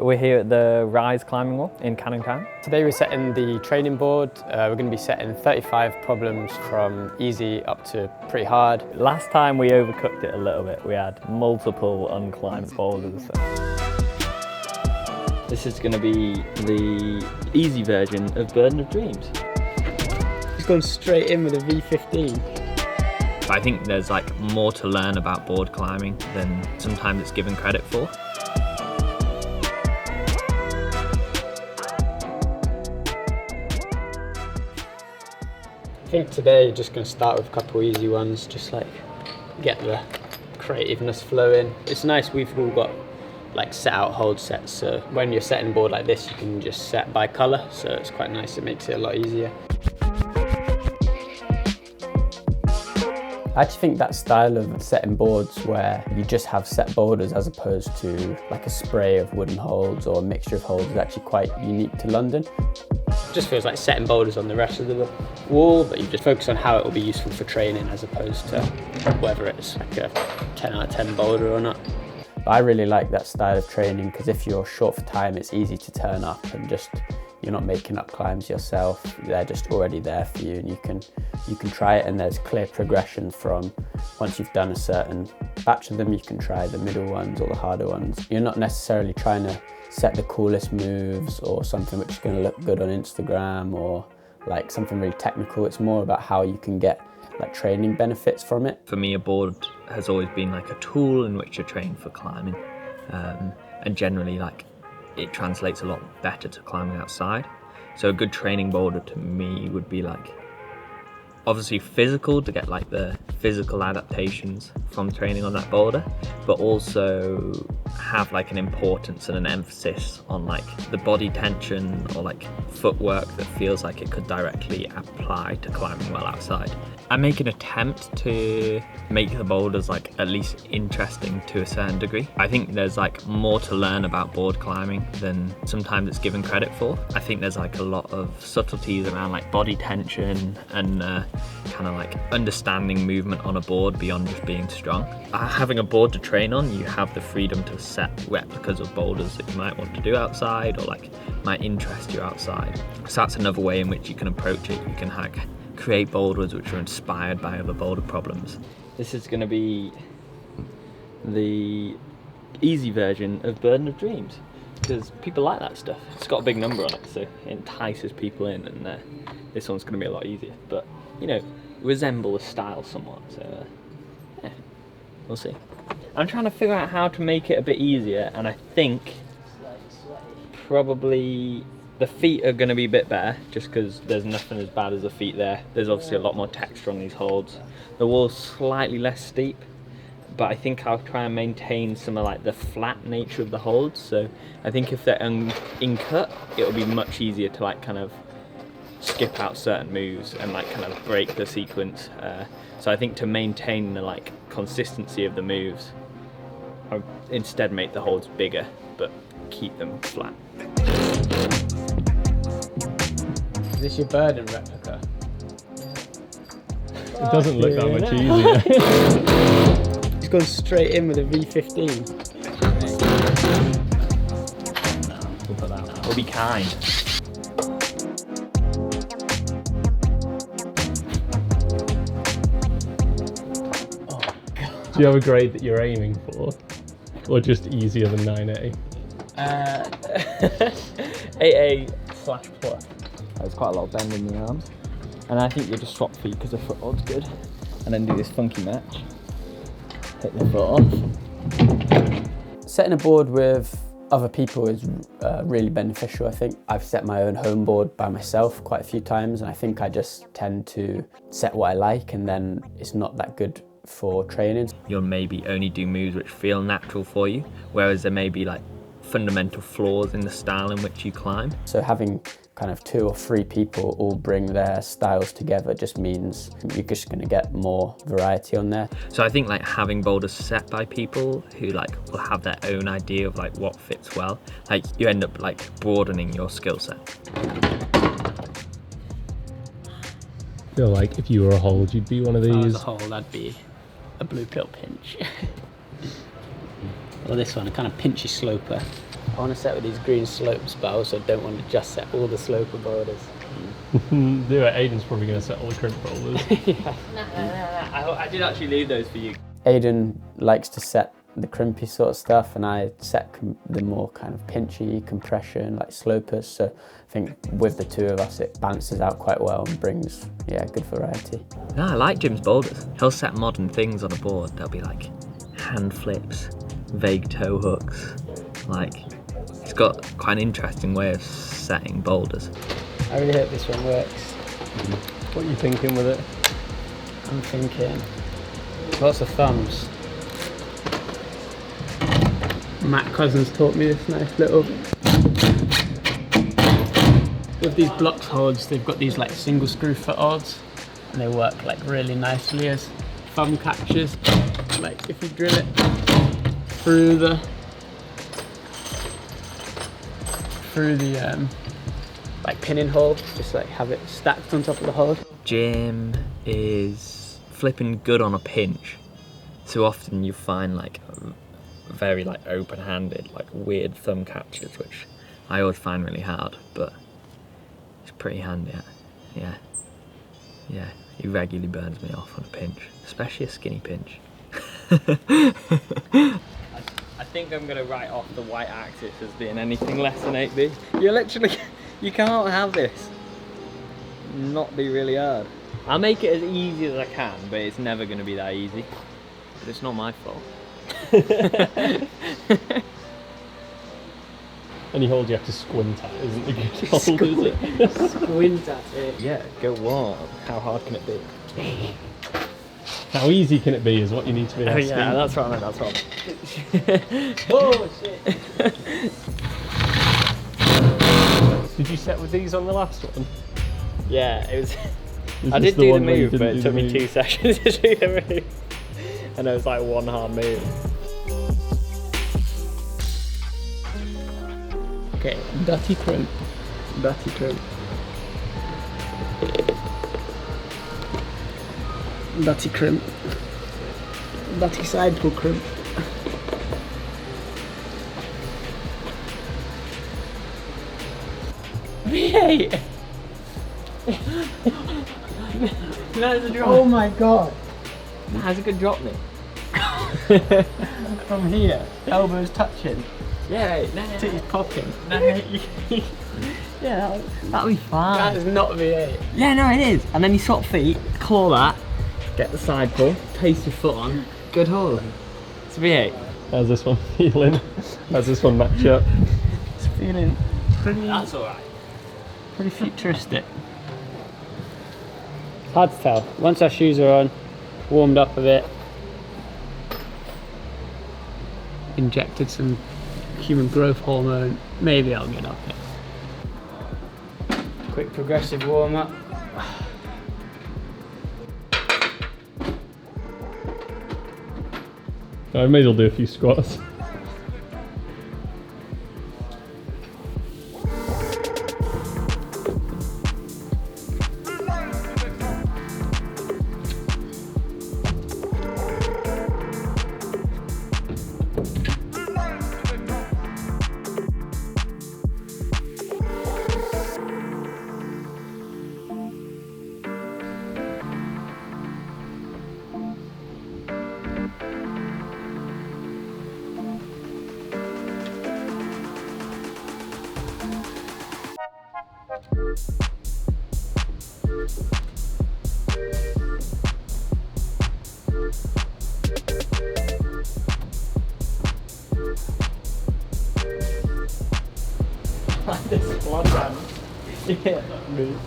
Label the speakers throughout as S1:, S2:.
S1: We're here at the Rise climbing wall in Canning Town.
S2: Today we're setting the training board. We're going to be setting 35 problems from easy up to pretty hard.
S1: Last time we overcooked it a little bit. We had multiple unclimbed boulders. This is going to be the easy version of Burden of Dreams.
S2: He's gone straight in with a V15.
S1: I think there's like more to learn about board climbing than sometimes it's given credit for.
S2: I think today you're just going to start with a couple easy ones, just like get the creativeness flowing. It's nice we've all got like set out hold sets, so when you're setting a board like this you can just set by colour, so it's quite nice, it makes it a lot easier. I actually think that style of setting boards where you just have set boulders as opposed to like a spray of wooden holds or a mixture of holds is actually quite unique to London. It just feels like setting boulders on the rest of the wall, but you just focus on how it will be useful for training as opposed to whether it's like a 10 out of 10 boulder or not. I really like that style of training because if you're short for time, it's easy to turn up and just, you're not making up climbs yourself, they're just already there for you and you can try it, and there's clear progression from once you've done a certain batch of them, you can try the middle ones or the harder ones. You're not necessarily trying to set the coolest moves or something which is going to look good on Instagram or like something really technical. It's more about how you can get like training benefits from it.
S1: For me, a board has always been like a tool in which to train for climbing, and generally like it translates a lot better to climbing outside. So a good training boulder to me would be like obviously physical, to get like the physical adaptations from training on that boulder, but also have like an importance and an emphasis on like the body tension or like footwork that feels like it could directly apply to climbing well outside. I make an attempt to make the boulders like at least interesting to a certain degree. I think there's like more to learn about board climbing than sometimes it's given credit for. I think there's like a lot of subtleties around like body tension and kind of like understanding movement on a board beyond just being strong. Having a board to train on, you have the freedom to set replicas of boulders that you might want to do outside or like might interest you outside. So that's another way in which you can approach it. You can create boulders which are inspired by other boulder problems. This is going to be the easy version of Burden of Dreams because people like that stuff. It's got a big number on it, so it entices people in, and this one's going to be a lot easier, but you know, resemble the style somewhat, so yeah, we'll see. I'm trying to figure out how to make it a bit easier, and I think probably the feet are going to be a bit better just because there's nothing as bad as the feet there. There's obviously a lot more texture on these holds. The wall's slightly less steep, but I think I'll try and maintain some of like the flat nature of the holds. So I think if they're in cut, it'll be much easier to like kind of skip out certain moves and like kind of break the sequence. So I think to maintain the like consistency of the moves, I'll instead make the holds bigger but keep them flat.
S2: Is this your Burden replica?
S3: It doesn't look that much easier.
S2: He's gone straight in with a V15.
S1: We'll put that on. We'll be kind.
S3: Do you have a grade that you're aiming for? Or just easier than 9A?
S1: 8A/+. There's quite a lot of bend in the arms. And I think you just swap feet because the foothold's good. And then do this funky match. Take the foot off.
S2: Setting a board with other people is really beneficial, I think. I've set my own home board by myself quite a few times, and I think I just tend to set what I like, and then it's not that good for training.
S1: You'll maybe only do moves which feel natural for you, whereas there may be like fundamental flaws in the style in which you climb.
S2: So having kind of 2 or 3 people all bring their styles together just means you're just going to get more variety on there.
S1: So I think like having boulders set by people who like will have their own idea of like what fits well, like you end up like broadening your skill set.
S3: I feel like if you were a hold, you'd be one of these.
S2: If I was a hold, I'd be a blue pill pinch. Or this one, a kind of pinchy sloper. I want to set with these green slopes, but I also don't want to just set all the sloper boulders.
S3: Do it. Aidan's probably going to set all the crimp boulders.
S2: Yeah.
S1: No. I did actually leave those for you.
S2: Aidan likes to set the crimpy sort of stuff, and I set the more kind of pinchy compression, like slopers. So I think with the two of us, it balances out quite well and brings, yeah, good variety.
S1: No, I like Jim's boulders. He'll set modern things on a board. They'll be like hand flips, vague toe hooks. Like, he's got quite an interesting way of setting boulders.
S2: I really hope this one works.
S3: What are you thinking with it?
S2: I'm thinking lots of thumbs. Matt Cousins taught me this nice little. With these blocks holds, they've got these like single screw footholds, and they work like really nicely as thumb catchers. Like if you drill it through the like pinning hole, just like have it stacked on top of the hole.
S1: Jim is flipping good on a pinch. So often you find like very like open-handed, like weird thumb catches, which I always find really hard, but it's pretty handy. Yeah, he regularly burns me off on a pinch, especially a skinny pinch. I think I'm gonna write off the white axis as being anything less than 8B. You can't have this not be really hard. I'll make it as easy as I can, but it's never gonna be that easy. But it's not my fault.
S3: Any hold you have to squint at isn't a good hold, is it?
S2: Squint at it.
S1: Yeah, go on. How hard can it be?
S3: How easy can it be is what you need to be asking.
S1: Yeah, that's what I meant, that's what I meant.
S2: Oh shit.
S3: Did you set with these on the last one?
S1: Yeah, it was.
S3: Is
S1: I
S3: this
S1: did
S3: the
S1: do the
S3: one where you
S1: move, but
S3: didn't
S1: it
S3: do
S1: took
S3: the
S1: me
S3: move?
S1: 2 sessions to do the move. And it was like one hard move.
S2: Okay, dirty crimp. Dirty crimp. Dirty crimp. Dirty side pull crimp. V8!
S1: That's a drop.
S2: Oh my god!
S1: How's it gonna drop me?
S2: From here, elbows touching,
S1: Yeah, no,
S2: titties popping.
S1: yeah, that'll be fine.
S2: That is not V8.
S1: Yeah, no, it is. And then you swap feet, claw that, get the side pull, paste your foot on. Good hold. It's a V8.
S3: How's this one feeling? How's this one match up?
S2: It's feeling pretty,
S1: That's alright.
S2: pretty futuristic. It's hard to tell. Once our shoes are on, warmed up a bit, injected some human growth hormone, maybe I'll get up it. Quick progressive warm up.
S3: I may as well do a few squats.
S1: This blood hand. Yeah, that move.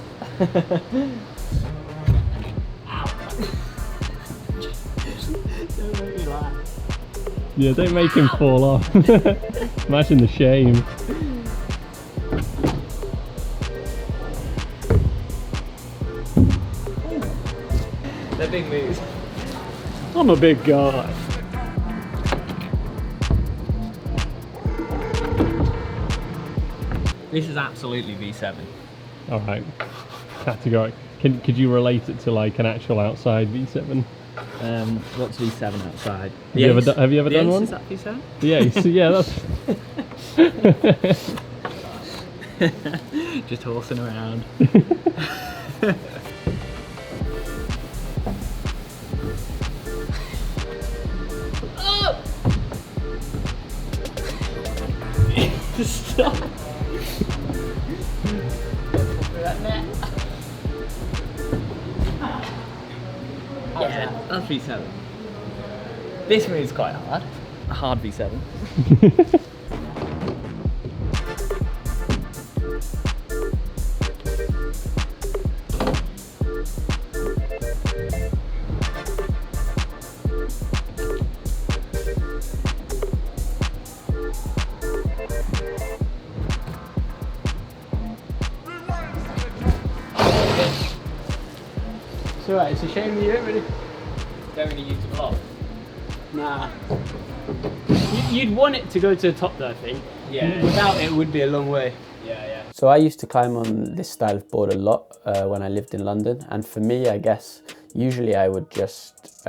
S1: Don't make me laugh.
S3: Yeah, don't make him fall off. Imagine the shame.
S1: They're big moves.
S2: I'm a big guy.
S1: This is absolutely V7.
S3: Alright. Categoric. Could you relate it to like an actual outside V7?
S1: What's V7 outside?
S3: Have you ever done one?
S1: Is that V7?
S3: Yeah, yeah, that's.
S1: Just horsing around. Stop. Yeah, that's V7. This move's quite hard. A hard V7.
S2: It's alright, it's a shame you don't really
S1: use it a lot.
S2: Nah. You'd want it to go to the top though, I think.
S1: Yeah.
S2: Without it would be a long way.
S1: Yeah.
S2: So I used to climb on this style of board a lot when I lived in London, and for me, I guess, usually I would just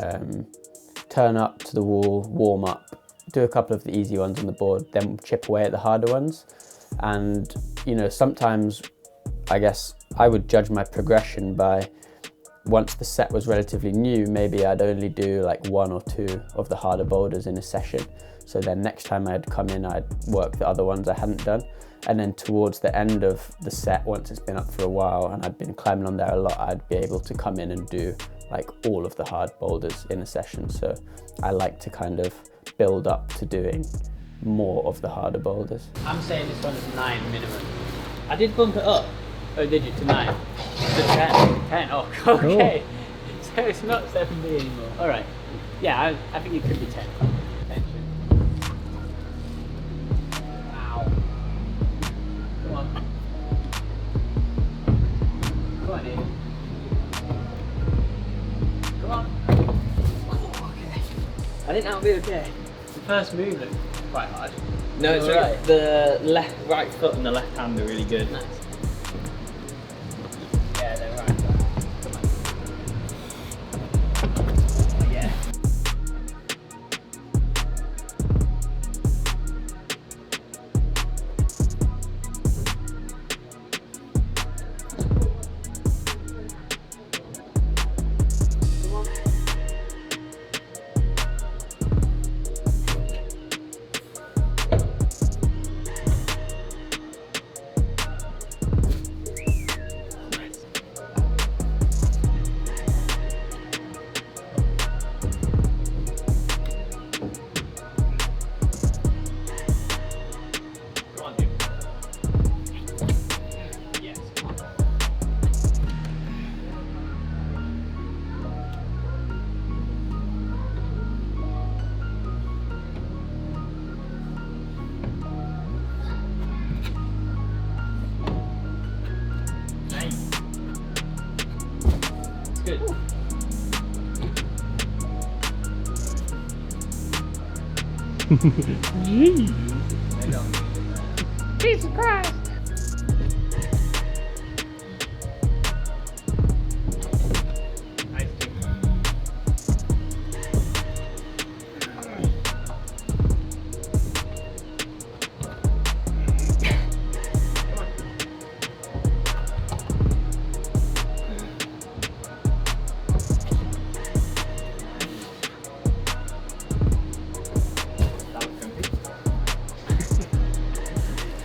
S2: turn up to the wall, warm up, do a couple of the easy ones on the board, then chip away at the harder ones. And, you know, sometimes I guess I would judge my progression by, once the set was relatively new, maybe I'd only do like 1 or 2 of the harder boulders in a session. So then next time I'd come in, I'd work the other ones I hadn't done. And then towards the end of the set, once it's been up for a while and I'd been climbing on there a lot, I'd be able to come in and do like all of the hard boulders in a session. So I like to kind of build up to doing more of the harder boulders. I'm saying this one is 9 minimum. I did bump it up. Oh, did you? To 9? To 10? 10, oh, okay. Cool. So it's not 7B anymore. All right. Yeah, I think it could be 10. Wow. Come on. Come on, Aidan. Come on. Oh, okay. I think that'll be okay. The first move looked quite hard.
S1: No, it's
S2: right.
S1: The right foot and the left hand are really good.
S2: Nice. Yeah, they're right. Come on. Yeah.
S1: Good.
S3: Jeez.
S2: Jesus Christ!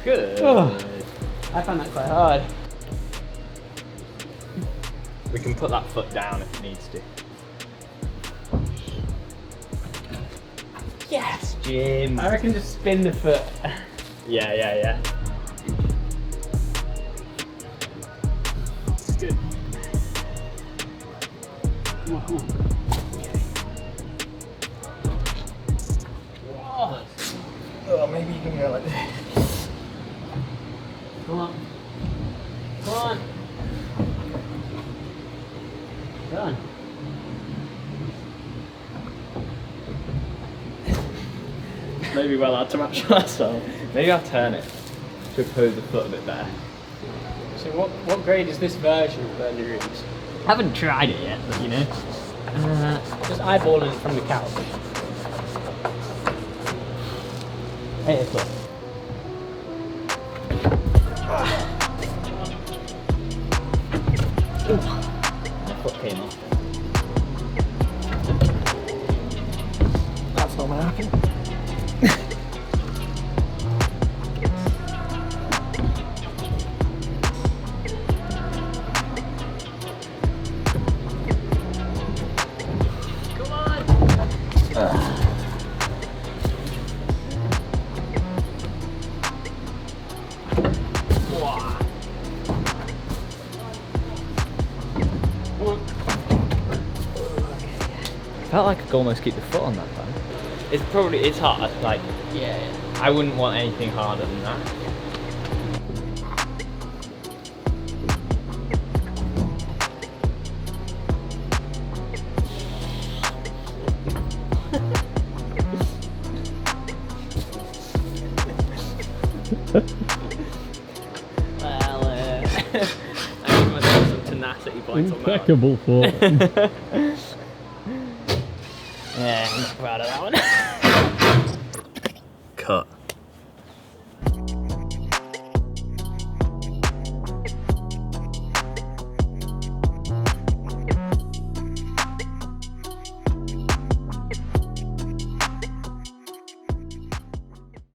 S1: Good.
S2: Oh, I found that quite hard.
S1: We can put that foot down if it needs to. Yes, Jim.
S2: I reckon just spin the foot.
S1: Yeah.
S2: It's good. Come on.
S1: Oh, maybe you can go like this.
S2: Come on. Done.
S1: Maybe well hard to match myself. Maybe I'll turn it to oppose the foot a bit better.
S2: So what grade is this version of Burnley Rooms?
S1: I haven't tried it yet, but you know.
S2: Just eyeballing it from the couch. Hey, it's look. My foot came off.
S1: That's not gonna happen. Felt like I could almost keep the foot on that time. It's hard, like,
S2: Yeah.
S1: I wouldn't want anything harder than that.
S2: Well, I give myself some tenacity points on that one.
S3: Impeccable form.
S2: Yeah, I'm not proud of that one.
S1: Cut.